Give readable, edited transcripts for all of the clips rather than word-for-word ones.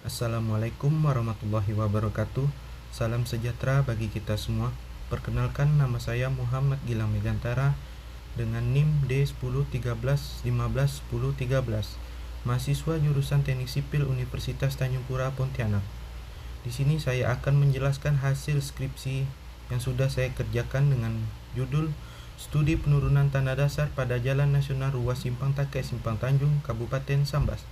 Assalamualaikum warahmatullahi wabarakatuh. Salam sejahtera bagi kita semua. Perkenalkan, nama saya Muhammad Gilang Megantara dengan NIM D1013151013, mahasiswa jurusan Teknik Sipil Universitas Tanjung Pura Pontianak. Di sini saya akan menjelaskan hasil skripsi yang sudah saya kerjakan dengan judul Studi Penurunan Tanah Dasar pada Jalan Nasional Ruas Simpang Take Simpang Tanjung, Kabupaten Sambas.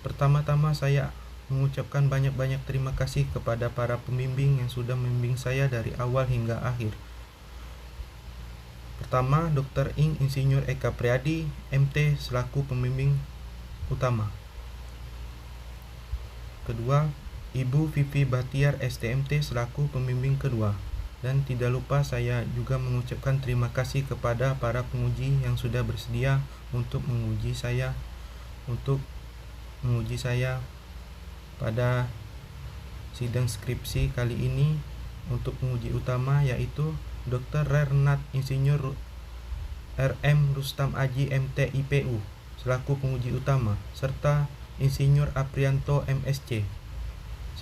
Pertama-tama saya mengucapkan banyak-banyak terima kasih kepada para pembimbing yang sudah membimbing saya dari awal hingga akhir. Pertama, Dr. Insinyur Eka Priadi, MT, selaku pembimbing utama. Kedua, Ibu Vivi Bahtiar, STMT, selaku pembimbing kedua. Dan tidak lupa saya juga mengucapkan terima kasih kepada para penguji yang sudah bersedia untuk menguji saya pada sidang skripsi kali ini. Untuk penguji utama yaitu Dr. Renat Insinyur RM Rustam Aji, MT, IPU, selaku penguji utama, serta Insinyur Aprianto, MSc,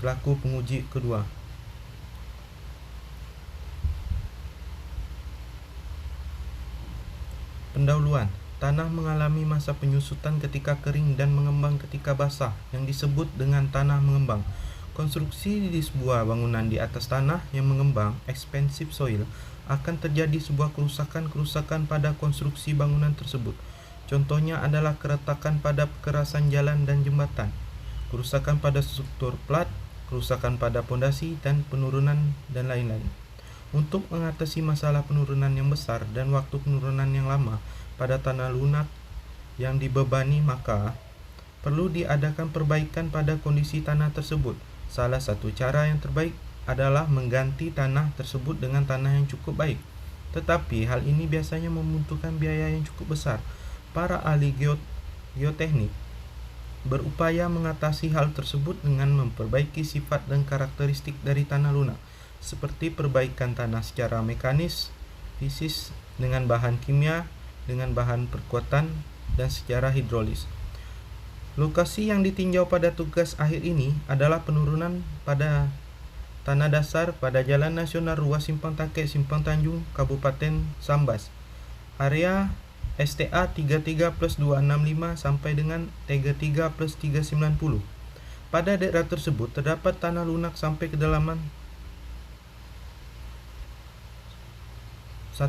selaku penguji kedua. Pendahuluan. Tanah mengalami masa penyusutan ketika kering dan mengembang ketika basah, yang disebut dengan tanah mengembang. Konstruksi di sebuah bangunan di atas tanah yang mengembang, expansive soil, akan terjadi sebuah kerusakan pada konstruksi bangunan tersebut. Contohnya adalah keretakan pada kekerasan jalan dan jembatan, kerusakan pada struktur plat, kerusakan pada pondasi, dan penurunan dan lain-lain. Untuk mengatasi masalah penurunan yang besar dan waktu penurunan yang lama pada tanah lunak yang dibebani, maka perlu diadakan perbaikan pada kondisi tanah tersebut. Salah satu cara yang terbaik adalah mengganti tanah tersebut dengan tanah yang cukup baik. Tetapi hal ini biasanya membutuhkan biaya yang cukup besar. Para ahli geoteknik berupaya mengatasi hal tersebut dengan memperbaiki sifat dan karakteristik dari tanah lunak, seperti perbaikan tanah secara mekanis, fisis, dengan bahan kimia, dengan bahan perkuatan, dan secara hidrolis. Lokasi yang ditinjau pada tugas akhir ini adalah penurunan pada tanah dasar pada Jalan Nasional Ruas Simpang Take Simpang Tanjung, Kabupaten Sambas. Area STA 33+265 sampai dengan 33+390. Pada daerah tersebut terdapat tanah lunak sampai kedalaman 1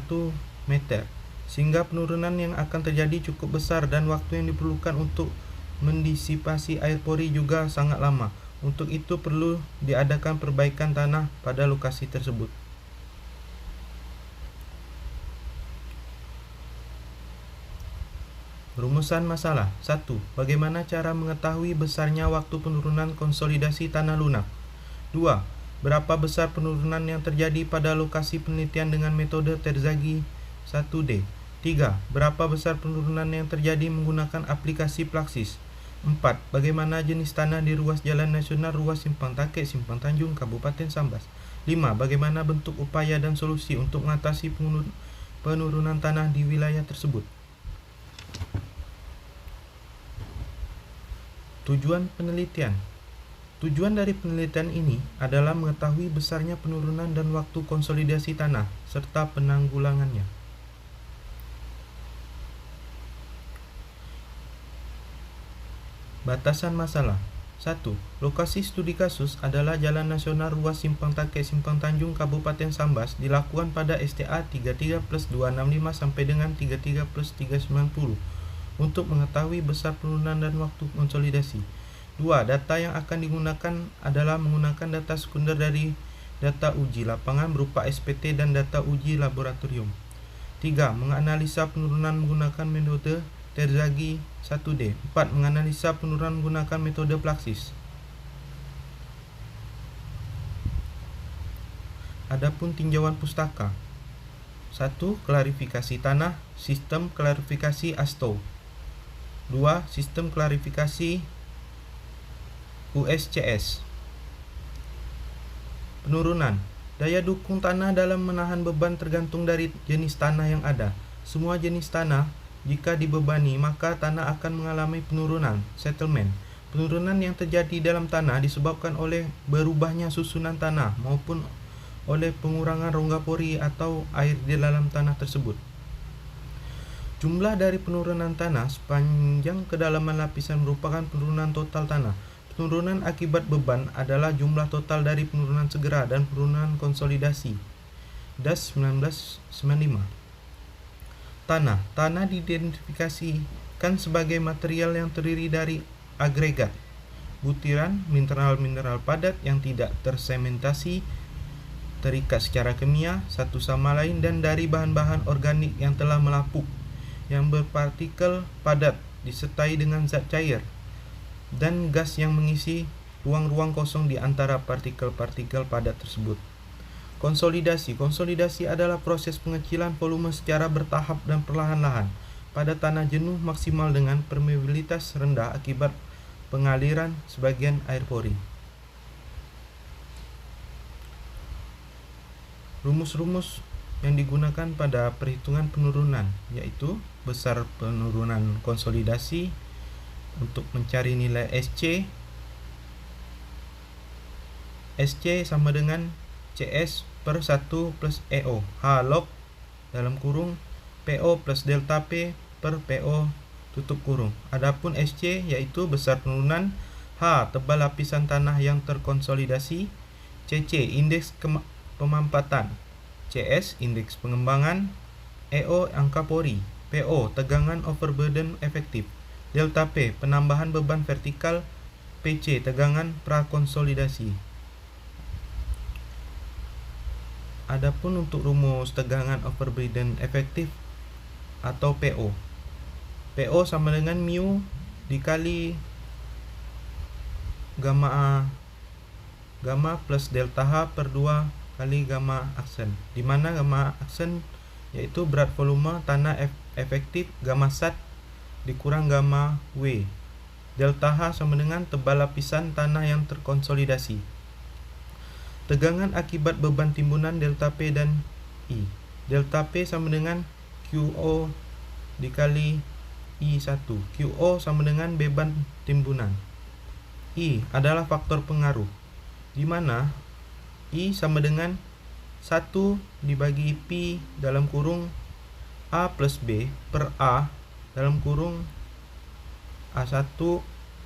meter, sehingga penurunan yang akan terjadi cukup besar dan waktu yang diperlukan untuk mendisipasi air pori juga sangat lama. Untuk itu perlu diadakan perbaikan tanah pada lokasi tersebut. Rumusan masalah. 1. Bagaimana cara mengetahui besarnya waktu penurunan konsolidasi tanah lunak? 2. Berapa besar penurunan yang terjadi pada lokasi penelitian dengan metode Terzaghi 1D? 3. Berapa besar penurunan yang terjadi menggunakan aplikasi Plaxis? 4. Bagaimana jenis tanah di ruas Jalan Nasional Ruas Simpang Take Simpang Tanjung, Kabupaten Sambas? 5. Bagaimana bentuk upaya dan solusi untuk mengatasi penurunan tanah di wilayah tersebut? Tujuan penelitian. Tujuan dari penelitian ini adalah mengetahui besarnya penurunan dan waktu konsolidasi tanah, serta penanggulangannya. Batasan masalah. 1. Lokasi studi kasus adalah Jalan Nasional Ruas Simpang Take Simpang Tanjung, Kabupaten Sambas, dilakukan pada STA 33+265 sampai dengan 33+390 untuk mengetahui besar penurunan dan waktu konsolidasi. 2. Data yang akan digunakan adalah menggunakan data sekunder dari data uji lapangan berupa SPT dan data uji laboratorium. 3. Menganalisa penurunan menggunakan metode Terzaghi 1D. 4. Menganalisa penurunan menggunakan metode Plaxis. Adapun tinjauan pustaka. 1. Klarifikasi tanah, sistem klarifikasi ASTO. 2. Sistem klarifikasi USCS. Penurunan. Daya dukung tanah dalam menahan beban tergantung dari jenis tanah yang ada. Semua jenis tanah, jika dibebani, maka tanah akan mengalami penurunan, settlement. Penurunan yang terjadi dalam tanah disebabkan oleh berubahnya susunan tanah maupun oleh pengurangan rongga pori atau air di dalam tanah tersebut. Jumlah dari penurunan tanah sepanjang kedalaman lapisan merupakan penurunan total tanah. Penurunan akibat beban adalah jumlah total dari penurunan segera dan penurunan konsolidasi. DAS 1995. Tanah diidentifikasikan sebagai material yang terdiri dari agregat, butiran mineral-mineral padat yang tidak tersementasi, terikat secara kimia satu sama lain, dan dari bahan-bahan organik yang telah melapuk, yang berpartikel padat disertai dengan zat cair dan gas yang mengisi ruang-ruang kosong di antara partikel-partikel padat tersebut. Konsolidasi adalah proses pengecilan volume secara bertahap dan perlahan-lahan pada tanah jenuh maksimal dengan permeabilitas rendah akibat pengaliran sebagian air pori. Rumus-rumus yang digunakan pada perhitungan penurunan yaitu besar penurunan konsolidasi untuk mencari nilai SC. SC sama dengan CS per 1 plus EO H log dalam kurung PO plus delta P per PO tutup kurung. Adapun SC yaitu besar penurunan, H tebal lapisan tanah yang terkonsolidasi, CC indeks pemampatan, CS indeks pengembangan, EO angka pori, PO tegangan overburden efektif, delta P penambahan beban vertikal, PC tegangan prakonsolidasi. Adapun untuk rumus tegangan overburden efektif atau PO sama dengan mu dikali gamma plus delta H per 2 kali gamma aksen, di mana gamma aksen yaitu berat volume tanah efektif gamma sat dikurang gamma W. Delta H sama dengan tebal lapisan tanah yang terkonsolidasi. Tegangan akibat beban timbunan delta P dan I. Delta P sama dengan QO dikali I1. QO sama dengan beban timbunan. I adalah faktor pengaruh, di mana I sama dengan 1 dibagi P dalam kurung A plus B per A dalam kurung A1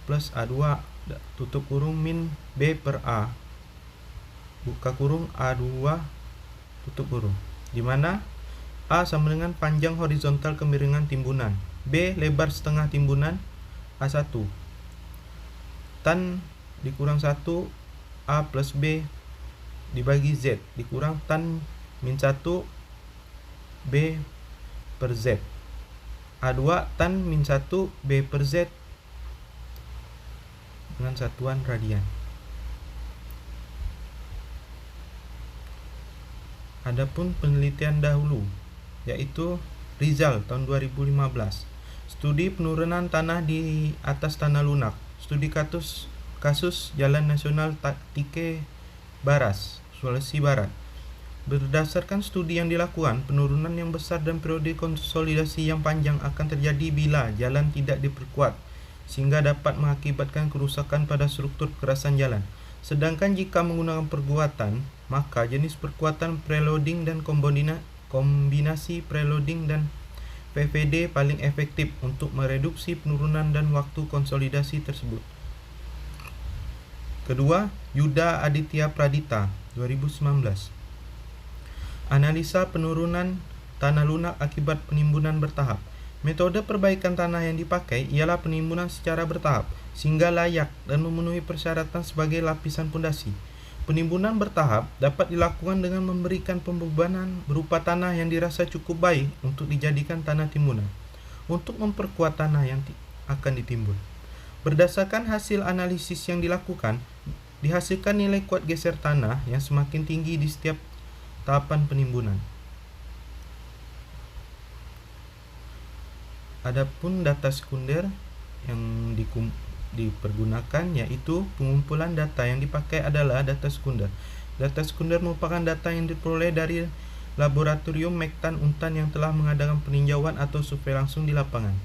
plus A2 tutup kurung min B per A buka kurung A2 tutup kurung, di mana A sama dengan panjang horizontal kemiringan timbunan, B lebar setengah timbunan A1, tan dikurang 1 A plus B dibagi Z dikurang tan min 1 B per Z, A2 tan min 1 B per Z dengan satuan radian. Adapun penelitian dahulu yaitu Rizal tahun 2015, studi penurunan tanah di atas tanah lunak, studi kasus Jalan Nasional Tike Baras, Sulawesi Barat. Berdasarkan studi yang dilakukan, penurunan yang besar dan periode konsolidasi yang panjang akan terjadi bila jalan tidak diperkuat, sehingga dapat mengakibatkan kerusakan pada struktur kekerasan jalan. Sedangkan jika menggunakan perkuatan, maka jenis perkuatan preloading dan kombinasi preloading dan PVD paling efektif untuk mereduksi penurunan dan waktu konsolidasi tersebut. Kedua, Yuda Aditya Pradita 2019. Analisa penurunan tanah lunak akibat penimbunan bertahap. Metode perbaikan tanah yang dipakai ialah penimbunan secara bertahap sehingga layak dan memenuhi persyaratan sebagai lapisan pondasi. Penimbunan bertahap dapat dilakukan dengan memberikan pembebanan berupa tanah yang dirasa cukup baik untuk dijadikan tanah timbunan untuk memperkuat tanah yang akan ditimbun. Berdasarkan hasil analisis yang dilakukan, dihasilkan nilai kuat geser tanah yang semakin tinggi di setiap tahapan penimbunan. Adapun data sekunder yang dipergunakan yaitu pengumpulan data yang dipakai adalah data sekunder. Data sekunder merupakan data yang diperoleh dari laboratorium Mektan Untan yang telah mengadakan peninjauan atau survei langsung di lapangan.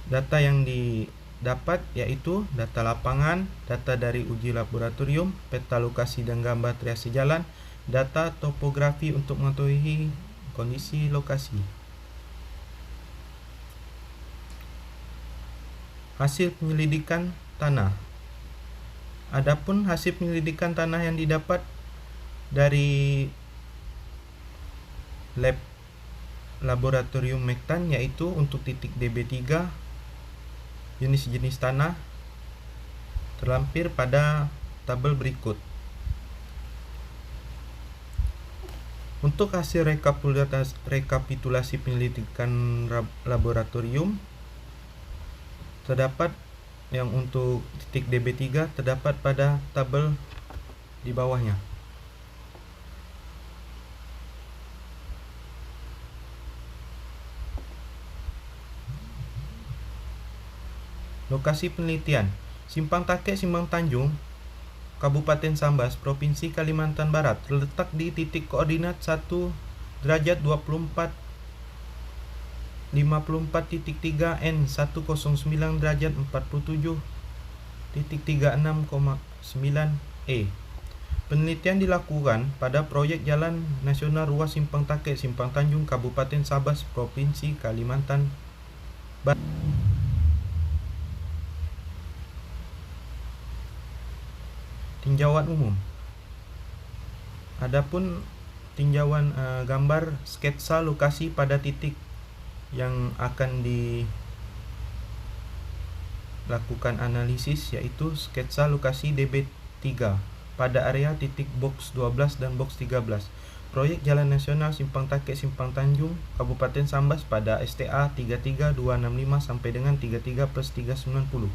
Data yang didapat yaitu data lapangan, data dari uji laboratorium, peta lokasi dan gambar triase jalan, data topografi untuk mengetahui kondisi lokasi. Hasil penyelidikan tanah. Adapun hasil penyelidikan tanah yang didapat dari lab laboratorium Mektan yaitu untuk titik DB3 jenis-jenis tanah terlampir pada tabel berikut. Untuk hasil rekapitulasi penyelidikan laboratorium terdapat yang untuk titik DB3 terdapat pada tabel di bawahnya. Lokasi penelitian: Simpang Takek Simpang Tanjung, Kabupaten Sambas, Provinsi Kalimantan Barat, terletak di titik koordinat 1 derajat 24 54.3 N 109 derajat 47.36,9 E. Penelitian dilakukan pada proyek Jalan Nasional Ruas Simpang Takek Simpang Tanjung, Kabupaten Sambas, Provinsi Kalimantan Barat. Tinjauan umum. Adapun tinjauan gambar sketsa lokasi pada titik yang akan dilakukan analisis yaitu sketsa lokasi DB3 pada area titik box 12 dan box 13 proyek Jalan Nasional Simpang Takek Simpang Tanjung, Kabupaten Sambas pada STA 33265 sampai dengan 33+390.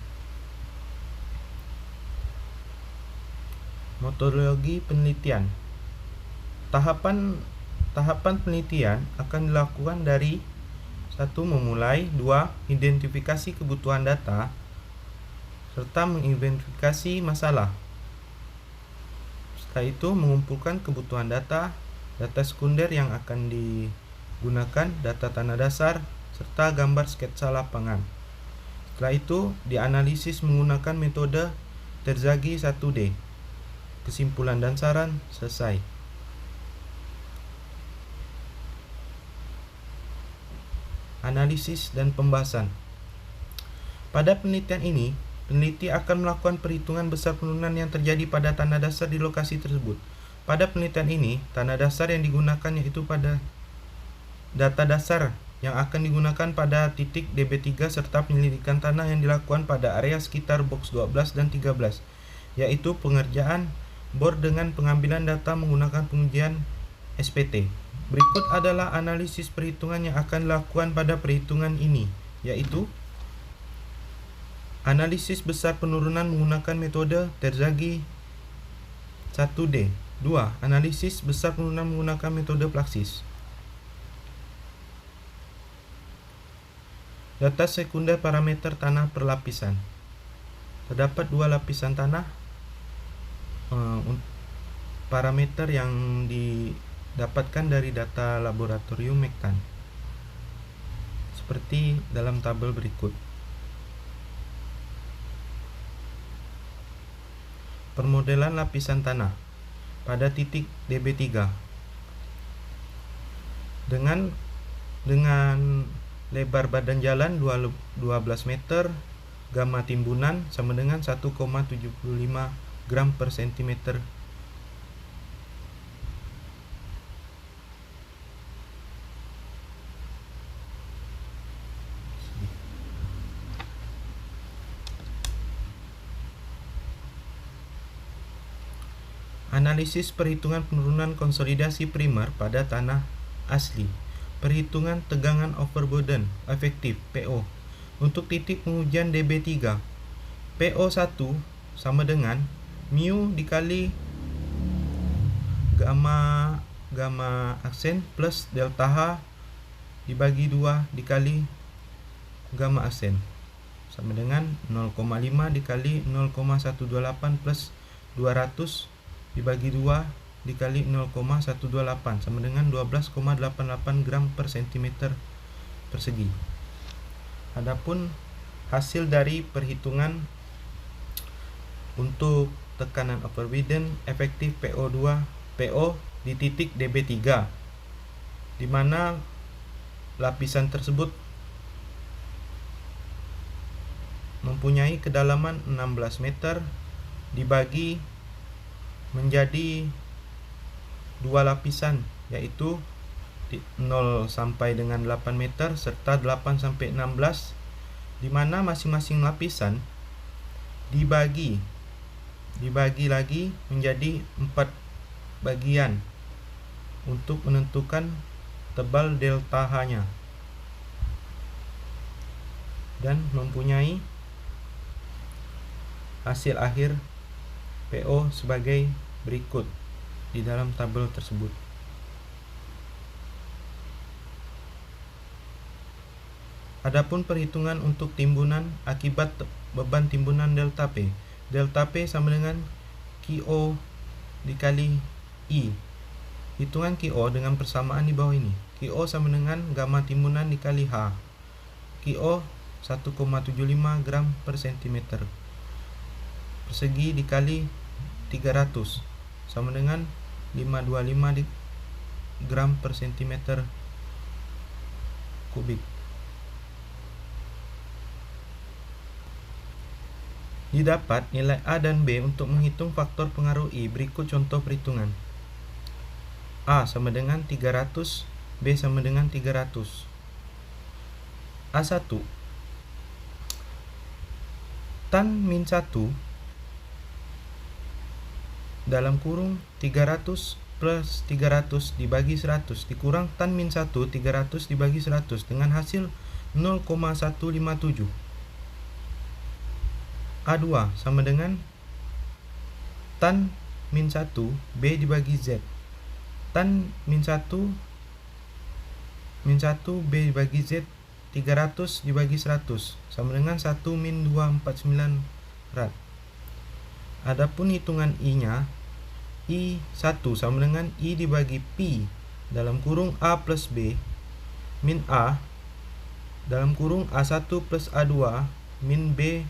Metodologi penelitian. Tahapan penelitian akan dilakukan dari 1. Memulai, 2. Identifikasi kebutuhan data serta mengidentifikasi masalah. Setelah itu mengumpulkan kebutuhan data sekunder yang akan digunakan, data tanah dasar serta gambar sketsa lapangan. Setelah itu dianalisis menggunakan metode Terzaghi 1D. Kesimpulan dan saran selesai. Analisis dan pembahasan. Pada penelitian ini, peneliti akan melakukan perhitungan besar penurunan yang terjadi pada tanah dasar di lokasi tersebut. Pada penelitian ini, tanah dasar yang digunakan yaitu pada data dasar yang akan digunakan pada titik DB3 serta penyelidikan tanah yang dilakukan pada area sekitar box 12 dan 13, yaitu pengerjaan bor dengan pengambilan data menggunakan pengujian SPT. Berikut adalah analisis perhitungan yang akan dilakukan pada perhitungan ini, yaitu analisis besar penurunan menggunakan metode Terzaghi 1D. 2. Analisis besar penurunan menggunakan metode Plaxis. Data sekunder parameter tanah perlapisan. Terdapat 2 lapisan tanah. Parameter yang didapatkan dari data laboratorium Mektan seperti dalam tabel berikut. Permodelan lapisan tanah pada titik DB3 dengan lebar badan jalan 12 meter, gamma timbunan sama dengan 1,75 gram per sentimeter. Analisis perhitungan penurunan konsolidasi primer pada tanah asli. Perhitungan tegangan overburden efektif PO. Untuk titik pengujian DB3, PO1 sama dengan mu dikali gamma aksen plus delta H dibagi 2 dikali gamma aksen sama dengan 0,5 dikali 0,128 plus 200 dibagi 2 dikali 0,128 sama dengan 12,88 gram per sentimeter persegi. Adapun hasil dari perhitungan untuk tekanan overburden efektif PO di titik dB3, di mana lapisan tersebut mempunyai kedalaman 16 meter dibagi menjadi dua lapisan, yaitu 0 sampai dengan 8 meter serta 8 sampai 16, di mana masing-masing lapisan dibagi lagi menjadi 4 bagian untuk menentukan tebal delta H-nya, dan mempunyai hasil akhir PO sebagai berikut di dalam tabel tersebut. Adapun perhitungan untuk timbunan akibat beban timbunan delta P. Delta P sama dengan QO dikali I. Hitungan QO dengan persamaan di bawah ini. QO sama dengan gamma timbunan dikali H. QO 1,75 gram per cm persegi dikali 300 sama dengan 525 gram per cm kubik. Didapat nilai A dan B untuk menghitung faktor pengaruh I. Berikut contoh perhitungan. A sama dengan 300, B sama dengan 300. A1, tan min 1 dalam kurung 300 plus 300 dibagi 100 dikurang tan min 1 300 dibagi 100 dengan hasil 0,157. A2 sama dengan tan min 1 B dibagi Z. Tan min 1 B dibagi Z 300 dibagi 100 sama dengan 1 min 249 rad. Adapun hitungan I-nya, I1 sama dengan I dibagi P dalam kurung A plus B min A dalam kurung A1 plus A2 min B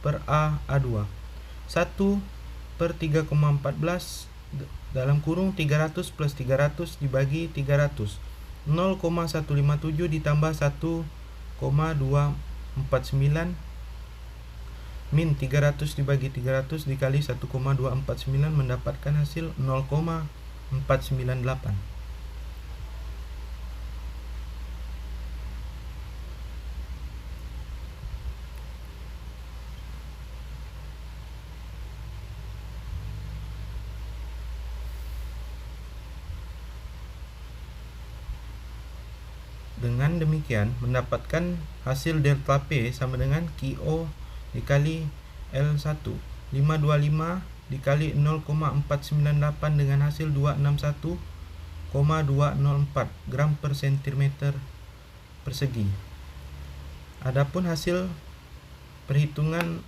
per A2. 1 per 3,14 dalam kurung 300 plus 300 dibagi 300. 0,157 ditambah 1,249 min 300 dibagi 300 dikali 1,249 mendapatkan hasil 0,498. Dengan demikian mendapatkan hasil delta P sama dengan QO dikali L1 525 dikali 0,498 dengan hasil 261,204 gram per cm persegi. Adapun hasil perhitungan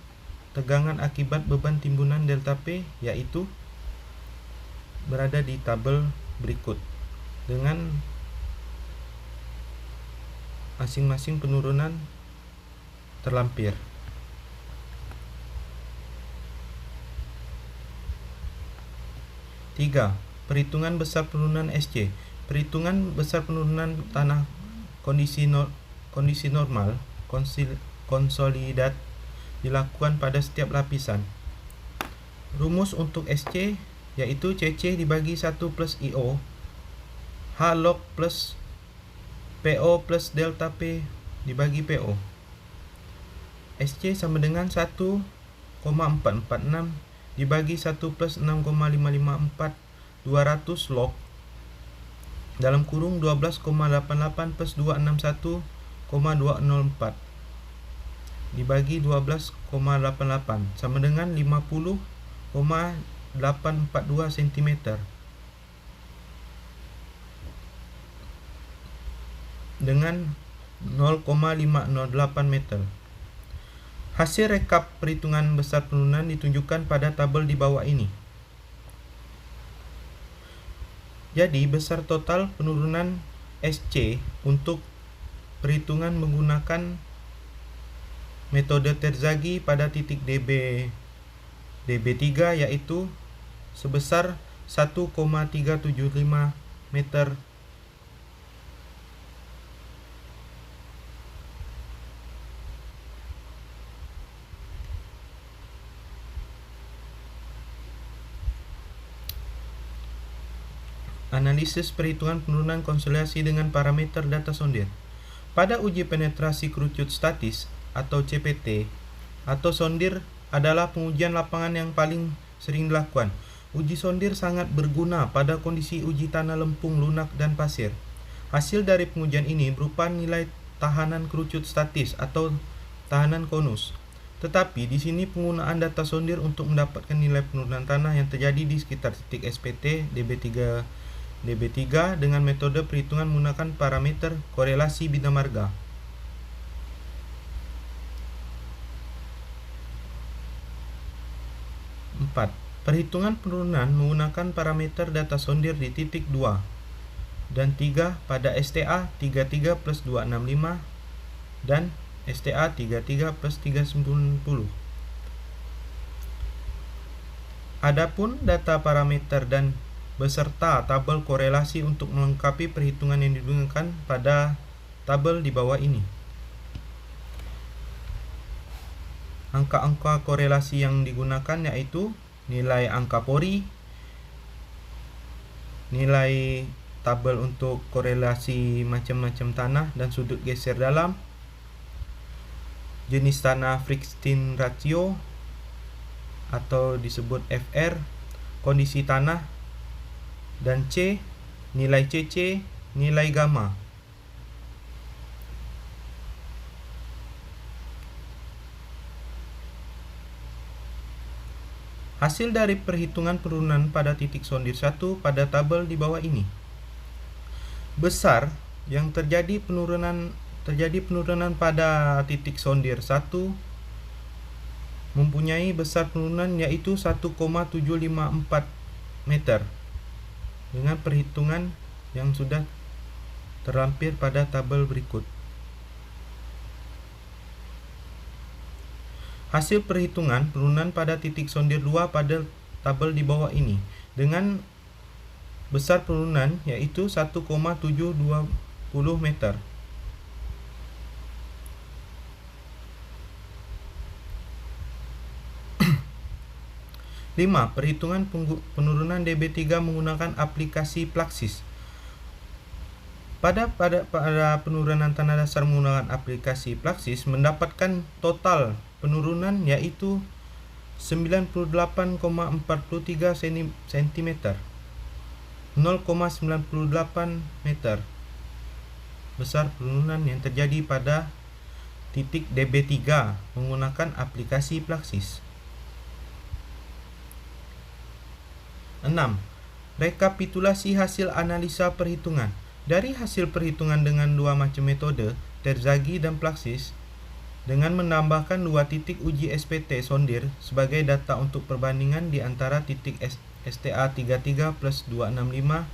tegangan akibat beban timbunan delta P yaitu berada di tabel berikut dengan masing-masing penurunan terlampir. 3. Perhitungan besar penurunan SC. Perhitungan besar penurunan tanah kondisi normal konsolidat dilakukan pada setiap lapisan. Rumus untuk SC yaitu CC dibagi 1 plus IO H log plus PO plus delta P dibagi PO. SC sama dengan 1,446 dibagi 1 plus 6,554 200 log dalam kurung 12,88 plus 261,204 dibagi 12,88 sama dengan 50,842 cm dengan 0,508 meter. Hasil rekap perhitungan besar penurunan ditunjukkan pada tabel di bawah ini. Jadi, besar total penurunan SC untuk perhitungan menggunakan metode Terzaghi pada titik DB3 yaitu sebesar 1,375 meter. Analisis perhitungan penurunan konsolidasi dengan parameter data sondir. Pada uji penetrasi kerucut statis atau CPT atau sondir adalah pengujian lapangan yang paling sering dilakukan. Uji sondir sangat berguna pada kondisi uji tanah lempung, lunak, dan pasir. Hasil dari pengujian ini berupa nilai tahanan kerucut statis atau tahanan konus. Tetapi di sini penggunaan data sondir untuk mendapatkan nilai penurunan tanah yang terjadi di sekitar titik SPT DB3 dengan metode perhitungan menggunakan parameter korelasi bina marga. Empat, perhitungan penurunan menggunakan parameter data sondir di titik 2 dan 3 pada STA 33 plus 265 dan STA 33 plus 390. Adapun data parameter dan beserta tabel korelasi untuk melengkapi perhitungan yang digunakan pada tabel di bawah ini. Angka-angka korelasi yang digunakan yaitu nilai angka pori, nilai tabel untuk korelasi macam-macam tanah dan sudut geser dalam, jenis tanah friction ratio atau disebut FR, kondisi tanah, dan C, nilai CC, nilai gamma. Hasil dari perhitungan penurunan pada titik sondir 1 pada tabel di bawah ini. Besar yang terjadi penurunan pada titik sondir 1 mempunyai besar penurunan yaitu 1,754 meter dengan perhitungan yang sudah terlampir pada tabel berikut. Hasil perhitungan penurunan pada titik sondir 2 pada tabel di bawah ini dengan besar penurunan yaitu 1,720 meter. Lima, perhitungan penurunan DB3 menggunakan aplikasi Plaxis. Pada penurunan tanah dasar menggunakan aplikasi Plaxis mendapatkan total penurunan yaitu 98,43 cm, 0,98 meter. Besar penurunan yang terjadi pada titik DB3 menggunakan aplikasi Plaxis. 6. Rekapitulasi hasil analisa perhitungan. Dari hasil perhitungan dengan dua macam metode, Terzaghi dan Plaxis, dengan menambahkan dua titik uji SPT sondir sebagai data untuk perbandingan di antara titik STA 33 plus 265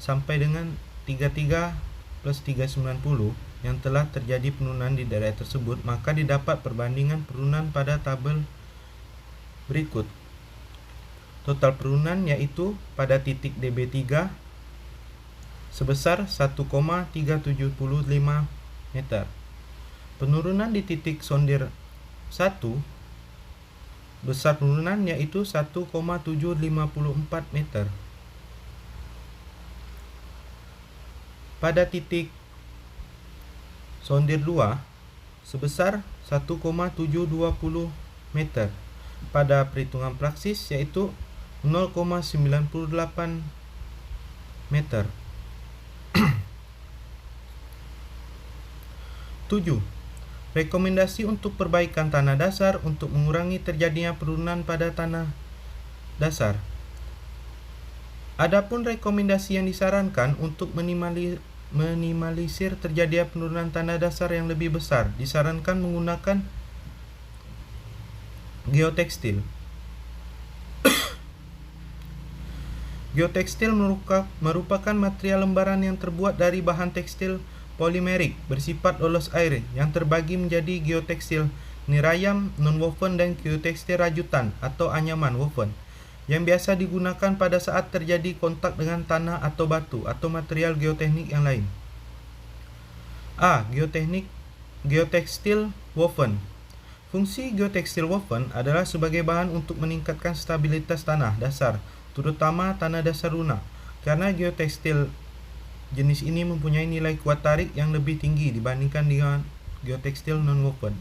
sampai dengan 33 plus 390 yang telah terjadi penurunan di daerah tersebut, maka didapat perbandingan penurunan pada tabel berikut. Total penurunan yaitu pada titik DB3 sebesar 1,375 meter. Penurunan di titik sondir 1 besar penurunan yaitu 1,754 meter. Pada titik sondir 2 sebesar 1,720 meter. Pada perhitungan Plaxis yaitu 0,98 meter. 7. Rekomendasi untuk perbaikan tanah dasar untuk mengurangi terjadinya penurunan pada tanah dasar. Adapun rekomendasi yang disarankan untuk minimalisir terjadinya penurunan tanah dasar yang lebih besar, disarankan menggunakan geotekstil. Geotekstil merupakan material lembaran yang terbuat dari bahan tekstil polimerik bersifat lolos air yang terbagi menjadi geotekstil nirayam nonwoven dan geotekstil rajutan atau anyaman woven yang biasa digunakan pada saat terjadi kontak dengan tanah atau batu atau material geoteknik yang lain. A. Geotekstil woven. Fungsi geotekstil woven adalah sebagai bahan untuk meningkatkan stabilitas tanah dasar, terutama tanah dasar lunak, karena geotekstil jenis ini mempunyai nilai kuat tarik yang lebih tinggi dibandingkan dengan geotekstil non-woven.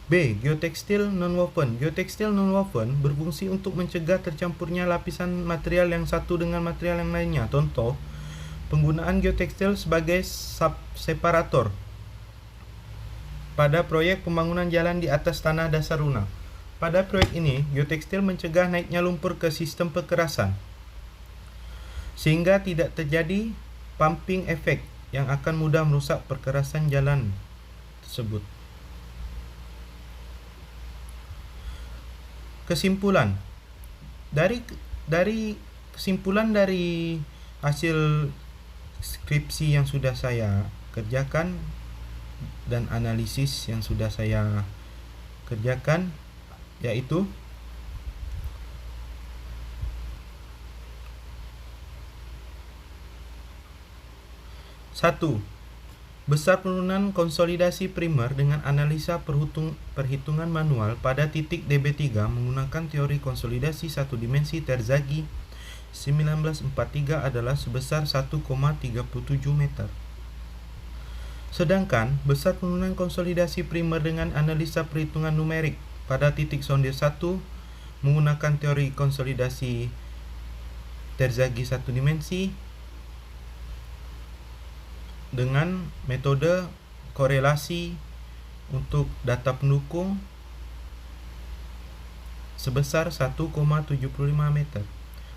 B. Geotekstil non-woven. Geotekstil non-woven berfungsi untuk mencegah tercampurnya lapisan material yang satu dengan material yang lainnya. Contoh, penggunaan geotekstil sebagai separator pada proyek pembangunan jalan di atas tanah dasar lunak. Pada proyek ini, geotekstil mencegah naiknya lumpur ke sistem pekerasan, sehingga tidak terjadi pumping effect yang akan mudah merusak perkerasan jalan tersebut. Kesimpulan dari hasil skripsi yang sudah saya kerjakan dan analisis yang sudah saya kerjakan, yaitu satu, besar penurunan konsolidasi primer dengan analisa perhitungan manual pada titik DB3 menggunakan teori konsolidasi satu dimensi Terzaghi 1943 adalah sebesar 1,37 meter. Sedangkan besar penurunan konsolidasi primer dengan analisa perhitungan numerik pada titik sondir 1 menggunakan teori konsolidasi Terzaghi satu dimensi dengan metode korelasi untuk data pendukung sebesar 1,75 meter.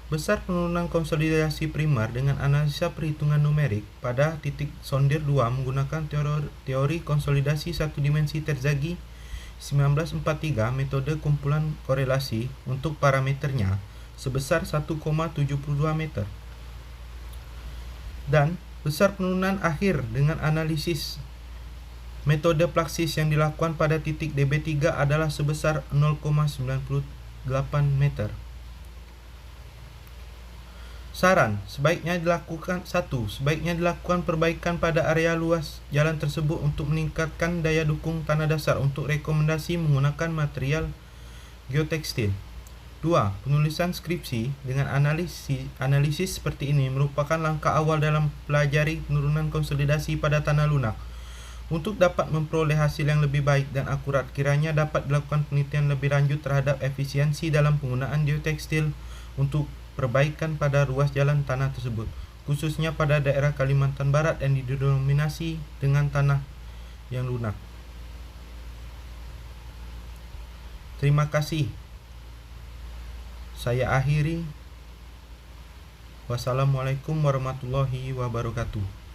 Besar penurunan konsolidasi primer dengan analisa perhitungan numerik pada titik sondir 2 menggunakan teori konsolidasi satu dimensi Terzaghi 1943 metode kumpulan korelasi untuk parameternya sebesar 1,72 meter. Dan besar penurunan akhir dengan analisis metode Plaxis yang dilakukan pada titik DB3 adalah sebesar 0,98 meter. Saran, sebaiknya dilakukan perbaikan pada area luas jalan tersebut untuk meningkatkan daya dukung tanah dasar. Untuk rekomendasi menggunakan material geotekstil. 2. Penulisan skripsi dengan analisis seperti ini merupakan langkah awal dalam pelajari penurunan konsolidasi pada tanah lunak. Untuk dapat memperoleh hasil yang lebih baik dan akurat, kiranya dapat dilakukan penelitian lebih lanjut terhadap efisiensi dalam penggunaan geotekstil untuk perbaikan pada ruas jalan tanah tersebut, khususnya pada daerah Kalimantan Barat yang didominasi dengan tanah yang lunak. Terima kasih. Saya akhiri. Wassalamualaikum warahmatullahi wabarakatuh.